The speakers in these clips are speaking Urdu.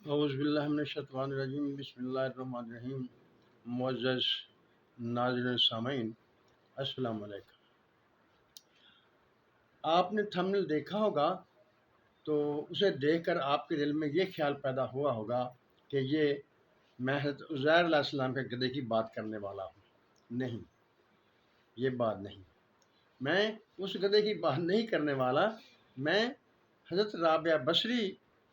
اعوذ باللہ من الشیطان الرجیم، بسم اللہ الرحمن الرحیم۔ معزز ناظرین سامعین، السلام علیکم۔ آپ نے تھمبنیل دیکھا ہوگا تو اسے دیکھ کر آپ کے دل میں یہ خیال پیدا ہوا ہوگا کہ یہ میں حضرت عزیر علیہ السلام کے گدھے کی بات کرنے والا ہوں۔ نہیں، یہ بات نہیں، میں اس گدھے کی بات نہیں کرنے والا، میں حضرت رابعہ بصری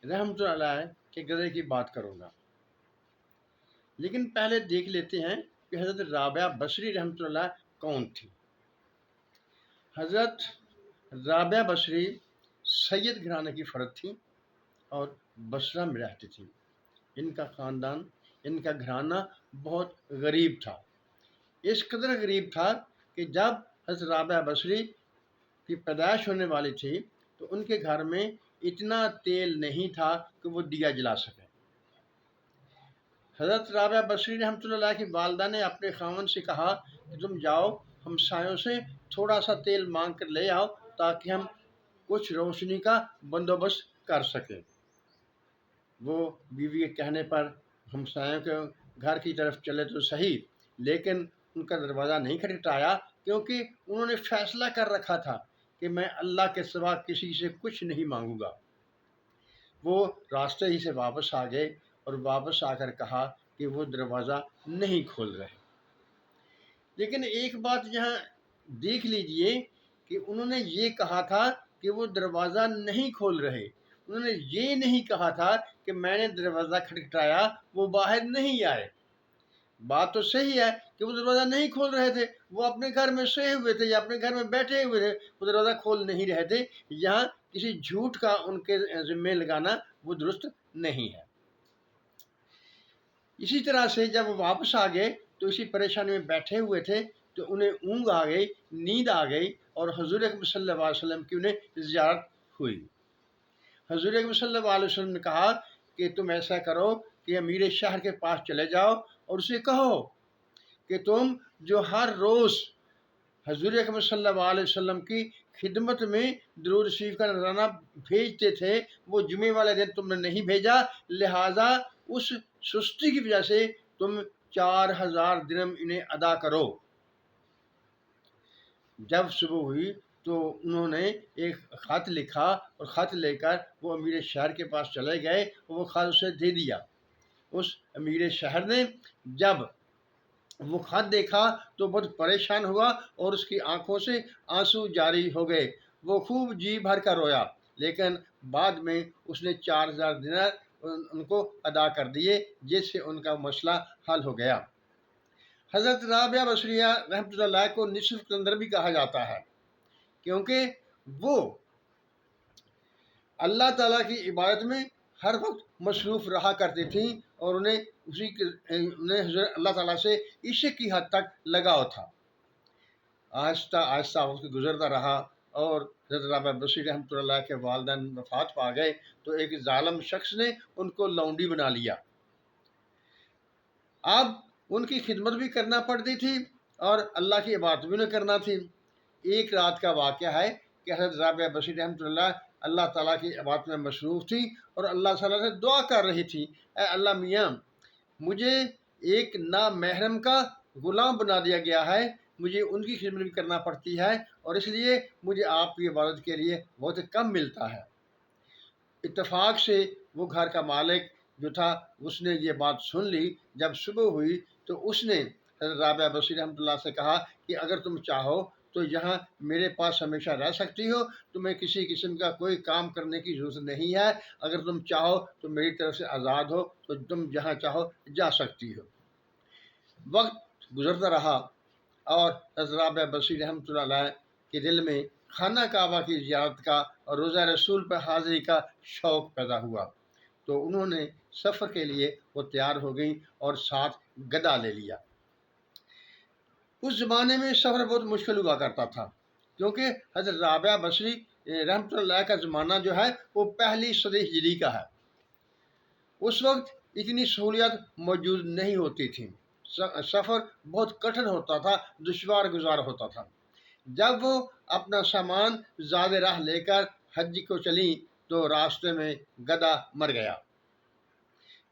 رحمۃ اللہ علیہ کے گدھے کی بات کروں گا۔ لیکن پہلے دیکھ لیتے ہیں کہ حضرت رابعہ بصری رحمۃ اللہ کون تھی۔ حضرت رابعہ بصری سید گھرانے کی فرد تھی اور بصرہ میں رہتی تھی۔ ان کا خاندان، ان کا گھرانہ بہت غریب تھا۔ اس قدر غریب تھا کہ جب حضرت رابعہ بصری کی پیدائش ہونے والی تھی تو ان کے گھر میں اتنا تیل نہیں تھا کہ وہ دیا جلا سکے۔ حضرت رابعہ بصری رحمۃ اللہ کی والدہ نے اپنے خاوند سے کہا کہ تم جاؤ ہمسایوں سے تھوڑا سا تیل مانگ کر لے آؤ تاکہ ہم کچھ روشنی کا بندوبست کر سکیں۔ وہ بیوی کے کہنے پر ہمسایوں کے گھر کی طرف چلے تو صحیح، لیکن ان کا دروازہ نہیں کھٹکھٹایا، کیونکہ انہوں نے فیصلہ کر رکھا تھا کہ میں اللہ کے سوا کسی سے کچھ نہیں مانگوں گا۔ وہ راستے ہی سے واپس آ گئے اور واپس آ کر کہا کہ وہ دروازہ نہیں کھول رہے۔ لیکن ایک بات یہاں دیکھ لیجئے کہ انہوں نے یہ کہا تھا کہ وہ دروازہ نہیں کھول رہے، انہوں نے یہ نہیں کہا تھا کہ میں نے دروازہ کھٹکھٹایا وہ باہر نہیں آئے۔ بات تو صحیح ہے کہ وہ دروازہ نہیں کھول رہے تھے، وہ اپنے گھر میں سوئے ہوئے تھے یا اپنے گھر میں بیٹھے ہوئے تھے، وہ دروازہ کھول نہیں رہے تھے۔ یہاں کسی جھوٹ کا ان کے ذمے لگانا وہ درست نہیں ہے۔ اسی طرح سے جب وہ واپس آ گئے تو اسی پریشانی میں بیٹھے ہوئے تھے تو انہیں اونگ آ گئی، نیند آ گئی، اور حضور اکرم صلی اللہ علیہ وسلم کی انہیں زیارت ہوئی۔ حضور اکرم صلی اللہ علیہ وسلم نے کہا کہ تم ایسا کرو کہ امیر شہر کے پاس چلے جاؤ اور اسے کہو کہ تم جو ہر روز حضور اکرم صلی اللہ علیہ وسلم کی خدمت میں درود شریف کا نذرانہ بھیجتے تھے، وہ جمعے والے دن تم نے نہیں بھیجا، لہٰذا اس سستی کی وجہ سے تم 4000 درہم انہیں ادا کرو۔ جب صبح ہوئی تو انہوں نے ایک خط لکھا اور خط لے کر وہ امیر شہر کے پاس چلے گئے اور وہ خط اسے دے دیا۔ اس امیر شہر نے جب وہ خط دیکھا تو بہت پریشان ہوا اور اس کی آنکھوں سے آنسو جاری ہو گئے۔ وہ خوب جی بھر کر رویا، لیکن بعد میں اس نے 4000 دینار ان کو ادا کر دیے، جس سے ان کا مسئلہ حل ہو گیا۔ حضرت رابعہ بصریہ رحمۃ اللہ کو نصف قلندر بھی کہا جاتا ہے، کیونکہ وہ اللہ تعالیٰ کی عبادت میں ہر وقت مصروف رہا کرتی تھیں اور انہیں حضرت اللہ تعالیٰ سے عشق کی حد تک لگاؤ تھا۔ آہستہ آہستہ وقت گزرتا رہا اور حضرت رابعہ بصری رحمۃ اللہ کے والدین وفات پا گئے تو ایک ظالم شخص نے ان کو لونڈی بنا لیا۔ اب ان کی خدمت بھی کرنا پڑتی تھی اور اللہ کی عبادت بھی نہ کرنا تھی۔ ایک رات کا واقعہ ہے کہ حضرت رابعہ بصری رحمۃ اللہ تعالیٰ کی عبادت میں مصروف تھی اور اللہ تعالیٰ سے دعا کر رہی تھی، اے اللہ میاں، مجھے ایک نامحرم کا غلام بنا دیا گیا ہے، مجھے ان کی خدمت بھی کرنا پڑتی ہے اور اس لیے مجھے آپ کی عبادت کے لیے بہت کم ملتا ہے۔ اتفاق سے وہ گھر کا مالک جو تھا اس نے یہ بات سن لی۔ جب صبح ہوئی تو اس نے حضرت رابعہ بصری رحمۃ اللہ سے کہا کہ اگر تم چاہو تو یہاں میرے پاس ہمیشہ رہ سکتی ہو، تمہیں کسی قسم کا کوئی کام کرنے کی ضرورت نہیں ہے، اگر تم چاہو تو میری طرف سے آزاد ہو تو تم جہاں چاہو جا سکتی ہو۔ وقت گزرتا رہا اور حضرت رابعہ بصری رحمۃ اللہ کے دل میں خانہ کعبہ کی زیارت کا اور روضہ رسول پر حاضری کا شوق پیدا ہوا، تو انہوں نے سفر کے لیے وہ تیار ہو گئیں اور ساتھ گدا لے لیا۔ اس زمانے میں سفر بہت مشکل ہوا کرتا تھا، کیونکہ حضرت رابعہ بصری رحمۃ اللہ کا زمانہ جو ہے وہ پہلی صدی ہجری کا ہے۔ اس وقت اتنی سہولیات موجود نہیں ہوتی تھیں، سفر بہت کٹھن ہوتا تھا، دشوار گزار ہوتا تھا۔ جب وہ اپنا سامان زاد راہ لے کر حج کو چلیں تو راستے میں گدھا مر گیا۔